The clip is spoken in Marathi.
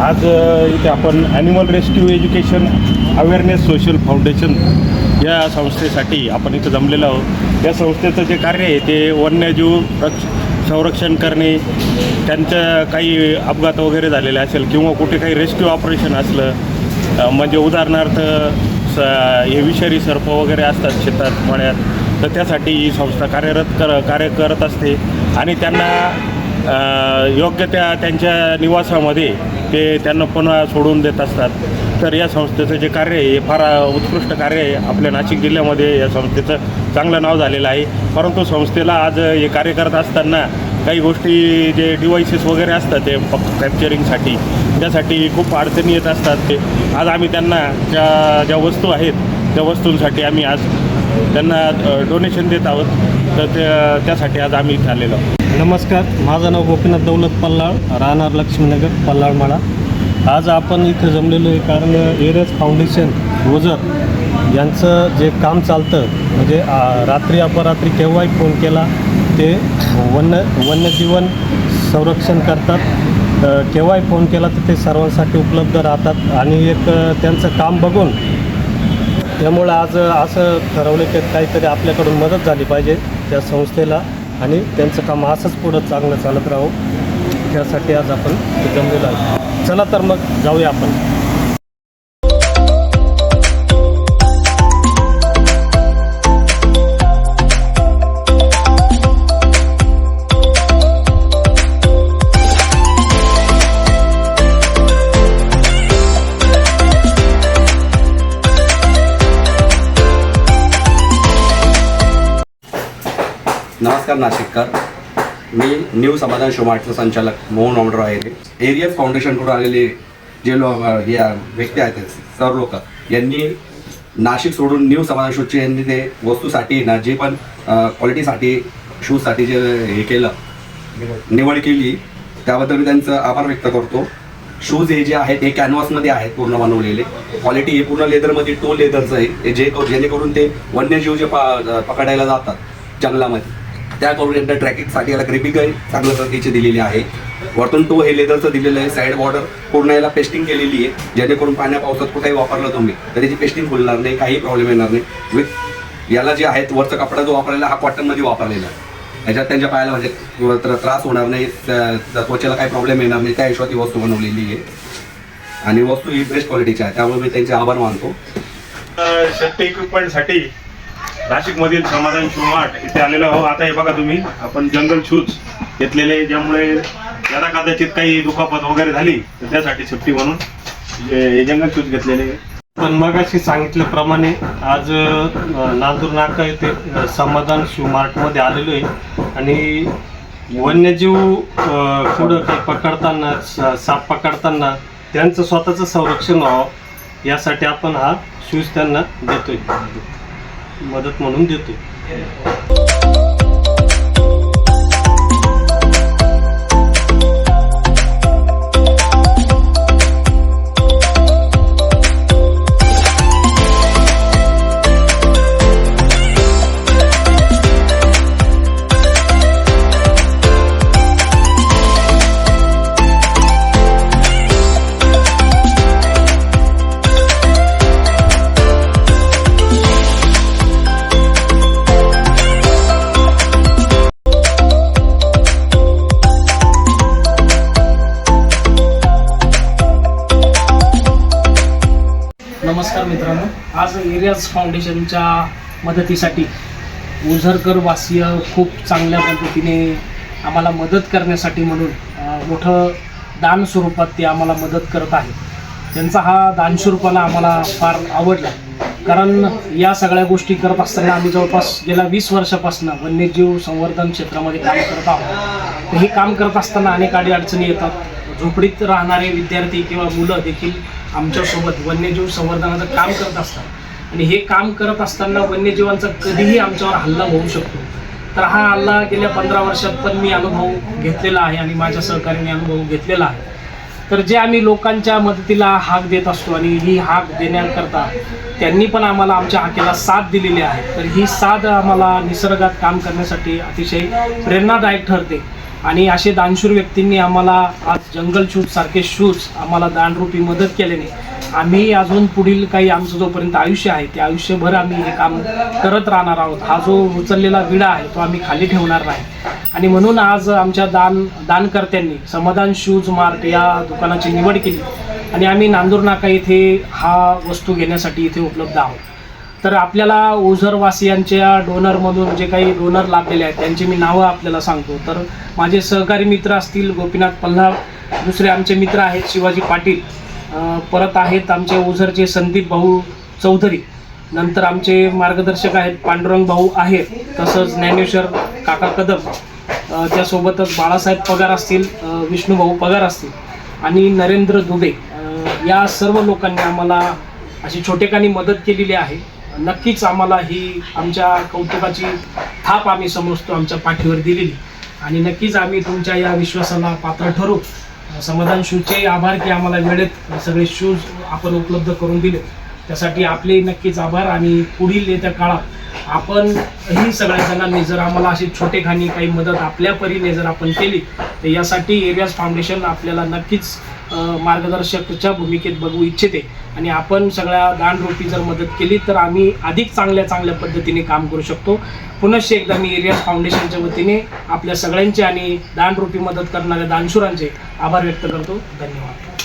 आज इथे आपण animal rescue education awareness social foundation या संस्थेसाठी आपण इथं जमलेलो आहोत। या संस्थेचं जे कार्य आहे ते वन्यजीव संरक्षण करणे, त्यांच्या काही अपघात वगैरे झालेले असेल किंवा कुठे काही रेस्क्यू ऑपरेशन असलं, म्हणजे उदाहरणार्थ हे विषारी सर्प वगैरे असतात शेतात मळ्यात, तर त्यासाठी ही संस्था कार्य करत असते आणि त्यांना योग्य त्यांच्या निवासामध्ये ते त्यांना पुन्हा सोडून देत असतात। तर या संस्थेचं जे कार्य आहे हे फार उत्कृष्ट कार्य आहे। आपल्या नाशिक जिल्ह्यामध्ये या संस्थेचं चांगलं नाव झालेलं आहे। परंतु संस्थेला आज हे कार्य करत असताना काही गोष्टी जे डिव्हाइसेस वगैरे असतात ते कॅप्चरिंगसाठी त्यासाठी खूप अडचणी येत असतात। ते आज आम्ही त्यांना ज्या वस्तू आहेत त्या वस्तूंसाठी आम्ही आज त्यांना डोनेशन देत आहोत। तर त्यासाठी आज आम्ही इथे आलेलो आहोत। नमस्कार, माझं नाव गोपीनाथ दौलत पल्लाळ, राहणार लक्ष्मीनगर, पल्लाळमाळा। आज आपण इथं जमलेलो आहे कारण एरियस फाउंडेशन ओझर यांचं जे काम चालतं, म्हणजे रात्री अपरात्री केव्हाही फोन केला ते वन्यजीवन संरक्षण करतात, केव्हाही फोन केला तर ते सर्वांसाठी उपलब्ध राहतात आणि एक त्यांचं काम बघून त्यामुळं आज असं ठरवलं की काहीतरी आपल्याकडून मदत झाली पाहिजे त्या संस्थेला आणि त्यांचं काम असंच पुढं चांगलं चालत राहो, त्यासाठी आज आपण जमलेलो आहे। चला तर मग जाऊया आपण। नमस्कार नाशिककर, मी न्यू समाधान शोमार्टचा संचालक मोहन ऑमडराव आहे। एरियस फाउंडेशनकडून आलेले जे या व्यक्ती आहेत सर्व लोक यांनी नाशिक सोडून न्यू समाधान शूजचे यांनी ते वस्तूसाठी ना जे पण क्वालिटीसाठी शूजसाठी जे हे केलं निवड केली त्याबद्दल मी त्यांचं आभार व्यक्त करतो। शूज हे जे आहेत हे कॅनव्हासमध्ये आहेत पूर्ण बनवलेले, क्वालिटी हे पूर्ण लेदरमध्ये टो लेदरचं आहे जेणेकरून ते वन्यजीव जे पकडायला जातात जंगलामध्ये त्याकडून एकदा ट्रॅकिंगसाठी याला ग्रिपिंग चांगल्या प्रकारची दिलेली आहे। वरतून तो हे लेदरचं दिलेलं आहे, साईड बॉर्डर पूर्ण याला पेस्टिंग केलेली आहे जेणेकरून पाण्या पावसात कुठेही वापरलं तुम्ही तर त्याची पेस्टिंग खुलणार नाही, काही प्रॉब्लेम येणार नाही। विथ याला जे आहेत वरचा कपडा जो वापरलेला हा कॉटनमध्ये वापरलेला आहे, याच्यात त्यांच्या पायाला म्हणजे त्रास होणार नाही, त्वचेला काही प्रॉब्लेम येणार नाही, त्या हिशोबात ही वस्तू बनवलेली आहे आणि वस्तू ही बेस्ट क्वालिटीची आहे, त्यामुळे मी त्यांचे आभार मानतो। सेफ्टी इक्विपमेंटसाठी नाशिकमधील समाधान शू मार्ट इथे आलेलो आहोत। आता हे बघा तुम्ही, आपण जंगल शूज घेतलेले, ज्यामुळे याला कदाचित काही दुखापत वगैरे झाली तर त्यासाठी सेफ्टी म्हणून हे जंगल शूज घेतलेले। पण मगाशी सांगितल्याप्रमाणे आज नांदूर नाका येथे समाधान शू मार्टमध्ये आलेलो आहे आणि वन्यजीव पुढं काही पकडताना, साप पकडताना त्यांचं स्वतःचं संरक्षण व्हावं यासाठी आपण हा शूज त्यांना देतोय, मदत म्हणून देतोय। नमस्कार मित्रांनो, आज एरियस फाउंडेशनच्या मदतीसाठी ओझरकर वासीय खूप चांगल्या पद्धतीने आम्हाला मदत करण्यासाठी म्हणून मोठं दान स्वरूपात ते आम्हाला मदत करत आहे। त्यांचा हा दानशूरपणा आम्हाला फार आवडला, कारण या सगळ्या गोष्टी करत असताना आम्ही जवळपास गेल्या 20 वर्षापासून वन्यजीव संवर्धन क्षेत्रामध्ये काम करत आहोत। हे काम करत असताना अनेक अडचणी येतात। झोपडीत राहणारे विद्यार्थी किंवा मुलं देखील आमच्यासोबत वन्यजीव संवर्धनाचं काम करत असतात आणि हे काम करत असताना वन्यजीवांचा कधीही आमच्यावर हल्ला होऊ शकतो। तर हा हल्ला गेल्या 15 वर्षात पण मी अनुभव घेतलेला आहे आणि माझ्या सहकार्याने अनुभव घेतलेला आहे। तर जे आम्ही लोकांच्या मदतीला हाक देत असतो आणि ही हाक देण्याकरता त्यांनी पण आम्हाला आमच्या हाकेला साथ दिलेली आहे। तर ही साथ आम्हाला निसर्गात काम करण्यासाठी अतिशय प्रेरणादायक ठरते। आणि असे दानशूर व्यक्तींनी आम्हाला आज जंगल शूज सारखे शूज आम्हाला दानरूपी मदत केल्याने आम्ही अजून पुढील काही आमचं जोपर्यंत आयुष्य आहे ते आयुष्यभर आम्ही हे काम करत राहणार आहोत. हा जो उचललेला विडा आहे तो आम्ही खाली ठेवणार नाही. आणि म्हणून आज आमच्या दानकर्त्यांनी समाधान शूज मार्ट या दुकानाची निवड केली आणि आम्ही नांदूर नाका येथे हा वस्तू घेण्यासाठी इथे उपलब्ध आहोत. तर आपल्याला ओझरवासियांच्या डोनरमधून जे काही डोनर लाभलेले आहेत त्यांची मी नावं आपल्याला सांगतो. तर माझे सहकारी मित्र असतील गोपीनाथ पल्हाळ, दुसरे आमचे मित्र आहेत शिवाजी पाटील, परत आहेत आमचे ओझरचे संदीप भाऊ चौधरी, नंतर आमचे मार्गदर्शक आहेत पांडुरंग भाऊ आहेत, तसंच ज्ञानेश्वर काका कदम, त्यासोबतच बाळासाहेब पगार असतील, विष्णूभाऊ पगार असतील आणि नरेंद्र दुबे. या सर्व लोकांनी आम्हाला अशी छोटेखानी मदत केलेली आहे. नक्कीच आम्हाला ही आमच्या कौतुकाची थाप आम्ही समजतो आमच्या पाठीवर दिलेली आणि नक्कीच आम्ही तुमच्या या विश्वासाला पात्र ठरू. समाधान शूजचे आभार की आम्हाला वेळेत सगळे शूज आपण उपलब्ध करून दिले, त्यासाठी आपले नक्कीच आभार. आणि पुढील येत्या काळात आपण ही सगळ्या जणांनी जर आम्हाला अशी छोटेखानी काही मदत आपल्या परीने जर आपण केली तर यासाठी एरियाज फाउंडेशन आपल्याला नक्कीच मार्गदर्शकच्या भूमिकेत बघू इच्छिते. आणि आपण सगळ्या दानरूपी जर मदत केली तर आम्ही अधिक चांगल्या पद्धतीने काम करू शकतो. पुनश्च एकदा मी एरियाज फाउंडेशनच्या वतीने आपल्या सगळ्यांचे आणि दानरूपी मदत करणाऱ्या दानशूरांचे आभार व्यक्त करतो. धन्यवाद.